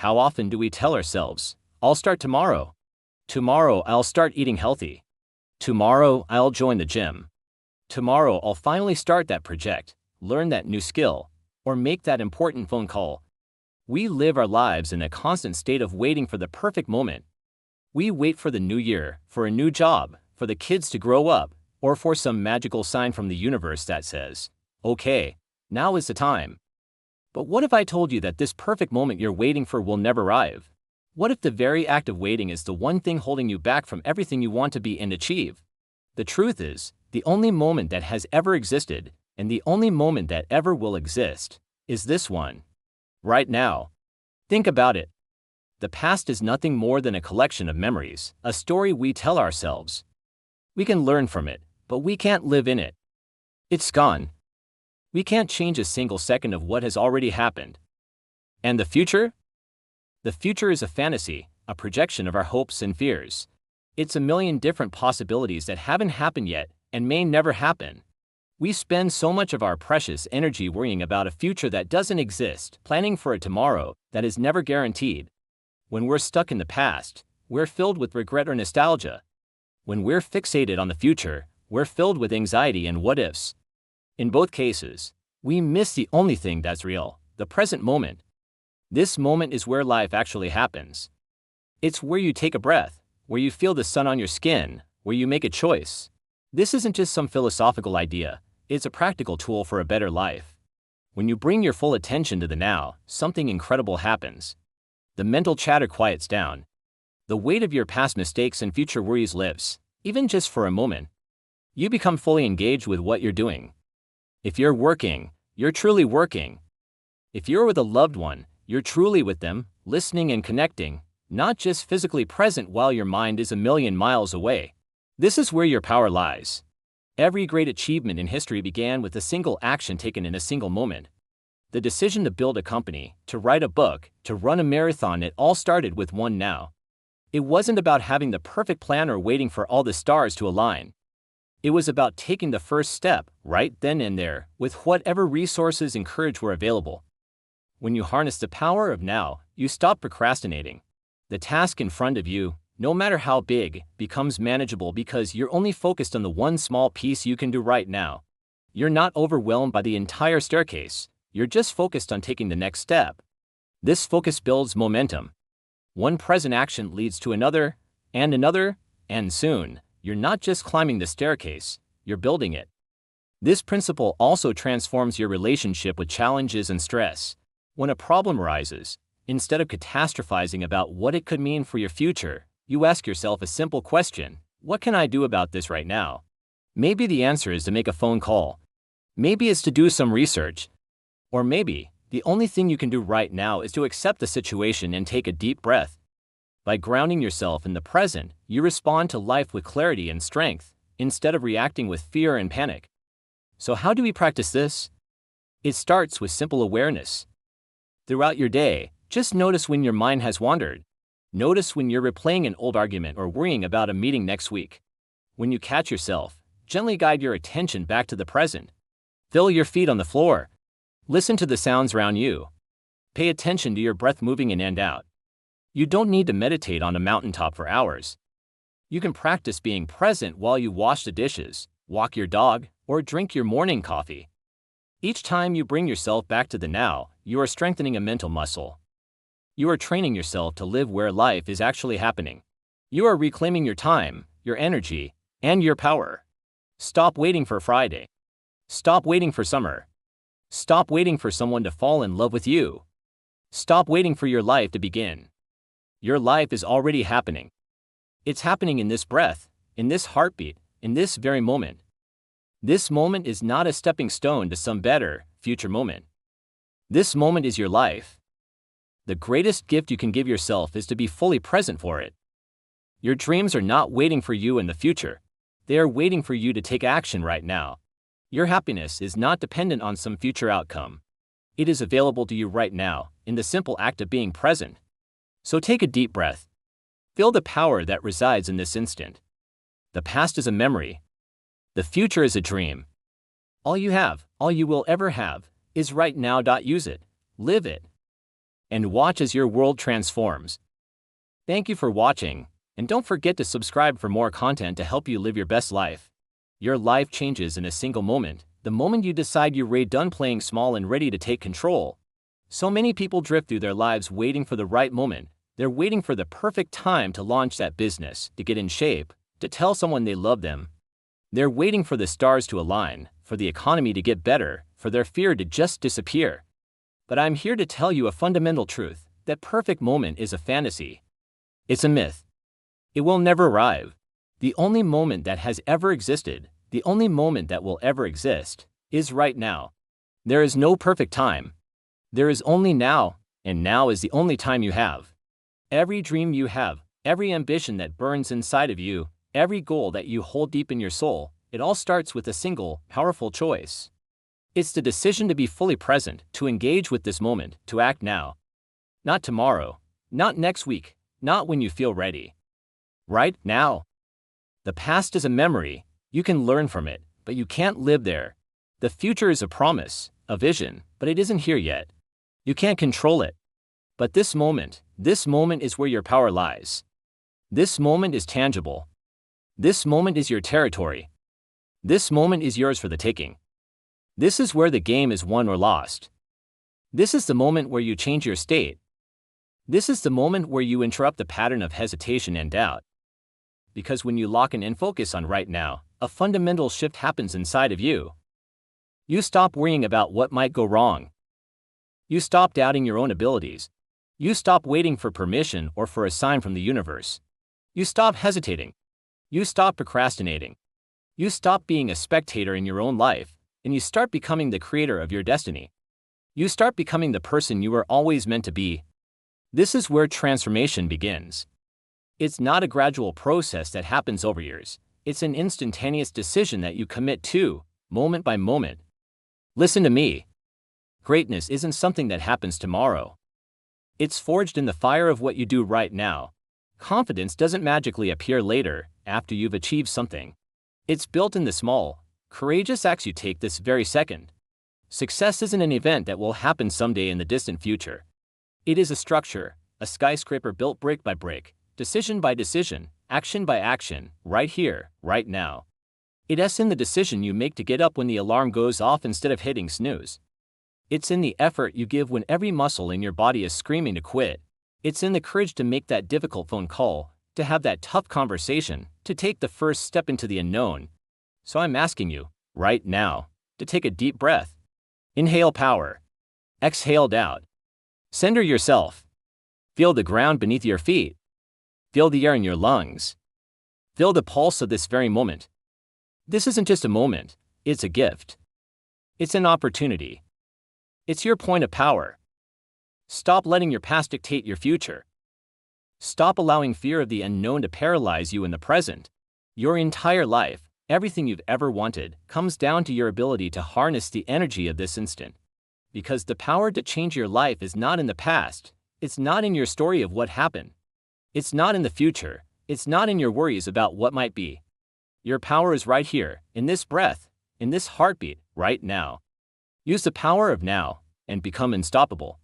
How often do we tell ourselves, I'll start tomorrow? Tomorrow I'll start eating healthy. Tomorrow I'll join the gym. Tomorrow I'll finally start that project, learn that new skill, or make that important phone call. We live our lives in a constant state of waiting for the perfect moment. We wait for the new year, for a new job, for the kids to grow up, or for some magical sign from the universe that says, okay, now is the time. But what if I told you that this perfect moment you're waiting for will never arrive? What if the very act of waiting is the one thing holding you back from everything you want to be and achieve? The truth is, the only moment that has ever existed, and the only moment that ever will exist, is this one. Right now. Think about it. The past is nothing more than a collection of memories, a story we tell ourselves. We can learn from it, but we can't live in it. It's gone. We can't change a single second of what has already happened. And the future? The future is a fantasy, a projection of our hopes and fears. It's a million different possibilities that haven't happened yet and may never happen. We spend so much of our precious energy worrying about a future that doesn't exist, planning for a tomorrow that is never guaranteed. When we're stuck in the past, we're filled with regret or nostalgia. When we're fixated on the future, we're filled with anxiety and what-ifs. In both cases, we miss the only thing that's real, the present moment. This moment is where life actually happens. It's where you take a breath, where you feel the sun on your skin, where you make a choice. This isn't just some philosophical idea, it's a practical tool for a better life. When you bring your full attention to the now, something incredible happens. The mental chatter quiets down. The weight of your past mistakes and future worries lifts, even just for a moment. You become fully engaged with what you're doing. If you're working, you're truly working. If you're with a loved one, you're truly with them, listening and connecting, not just physically present while your mind is a million miles away. This is where your power lies. Every great achievement in history began with a single action taken in a single moment. The decision to build a company, to write a book, to run a marathon, it all started with one now. It wasn't about having the perfect plan or waiting for all the stars to align. It was about taking the first step, right then and there, with whatever resources and courage were available. When you harness the power of now, you stop procrastinating. The task in front of you, no matter how big, becomes manageable because you're only focused on the one small piece you can do right now. You're not overwhelmed by the entire staircase, you're just focused on taking the next step. This focus builds momentum. One present action leads to another, and soon, you're not just climbing the staircase, you're building it. This principle also transforms your relationship with challenges and stress. When a problem arises, instead of catastrophizing about what it could mean for your future, you ask yourself a simple question: what can I do about this right now? Maybe the answer is to make a phone call. Maybe it's to do some research. Or maybe the only thing you can do right now is to accept the situation and take a deep breath. By grounding yourself in the present, you respond to life with clarity and strength, instead of reacting with fear and panic. So how do we practice this? It starts with simple awareness. Throughout your day, just notice when your mind has wandered. Notice when you're replaying an old argument or worrying about a meeting next week. When you catch yourself, gently guide your attention back to the present. Feel your feet on the floor. Listen to the sounds around you. Pay attention to your breath moving in and out. You don't need to meditate on a mountaintop for hours. You can practice being present while you wash the dishes, walk your dog, or drink your morning coffee. Each time you bring yourself back to the now, you are strengthening a mental muscle. You are training yourself to live where life is actually happening. You are reclaiming your time, your energy, and your power. Stop waiting for Friday. Stop waiting for summer. Stop waiting for someone to fall in love with you. Stop waiting for your life to begin. Your life is already happening. It's happening in this breath, in this heartbeat, in this very moment. This moment is not a stepping stone to some better, future moment. This moment is your life. The greatest gift you can give yourself is to be fully present for it. Your dreams are not waiting for you in the future. They are waiting for you to take action right now. Your happiness is not dependent on some future outcome. It is available to you right now, in the simple act of being present. So take a deep breath. Feel the power that resides in this instant. The past is a memory. The future is a dream. All you have, all you will ever have, is right now. Use it. Live it. and watch as your world transforms. Thank you for watching, and don't forget to subscribe for more content to help you live your best life. Your life changes in a single moment, the moment you decide you're done playing small and ready to take control. So many people drift through their lives waiting for the right moment. They're waiting for the perfect time to launch that business, to get in shape, to tell someone they love them. They're waiting for the stars to align, for the economy to get better, for their fear to just disappear. But I'm here to tell you a fundamental truth: that perfect moment is a fantasy. It's a myth. It will never arrive. The only moment that has ever existed, the only moment that will ever exist, is right now. There is no perfect time. There is only now, and now is the only time you have. Every dream you have, every ambition that burns inside of you, every goal that you hold deep in your soul, it all starts with a single, powerful choice. It's the decision to be fully present, to engage with this moment, to act now. Not tomorrow, not next week, not when you feel ready. Right now. The past is a memory. You can learn from it, but you can't live there. The future is a promise, a vision, but it isn't here yet. You can't control it. But this moment is where your power lies. This moment is tangible. This moment is your territory. This moment is yours for the taking. This is where the game is won or lost. This is the moment where you change your state. This is the moment where you interrupt the pattern of hesitation and doubt. Because when you lock in and focus on right now, a fundamental shift happens inside of you. You stop worrying about what might go wrong. You stop doubting your own abilities. You stop waiting for permission or for a sign from the universe. You stop hesitating. You stop procrastinating. You stop being a spectator in your own life, and you start becoming the creator of your destiny. You start becoming the person you were always meant to be. This is where transformation begins. It's not a gradual process that happens over years. It's an instantaneous decision that you commit to, moment by moment. Listen to me. Greatness isn't something that happens tomorrow. It's forged in the fire of what you do right now. Confidence doesn't magically appear later, after you've achieved something. It's built in the small, courageous acts you take this very second. Success isn't an event that will happen someday in the distant future. It is a structure, a skyscraper built brick by brick, decision by decision, action by action, right here, right now. It's in the decision you make to get up when the alarm goes off instead of hitting snooze. It's in the effort you give when every muscle in your body is screaming to quit. It's in the courage to make that difficult phone call, to have that tough conversation, to take the first step into the unknown. So I'm asking you, right now, to take a deep breath. Inhale power. Exhale doubt. Center yourself. Feel the ground beneath your feet. Feel the air in your lungs. Feel the pulse of this very moment. This isn't just a moment, it's a gift. It's an opportunity. It's your point of power. Stop letting your past dictate your future. Stop allowing fear of the unknown to paralyze you in the present. Your entire life, everything you've ever wanted, comes down to your ability to harness the energy of this instant. Because the power to change your life is not in the past, it's not in your story of what happened. It's not in the future, it's not in your worries about what might be. Your power is right here, in this breath, in this heartbeat, right now. Use the power of now, and become unstoppable.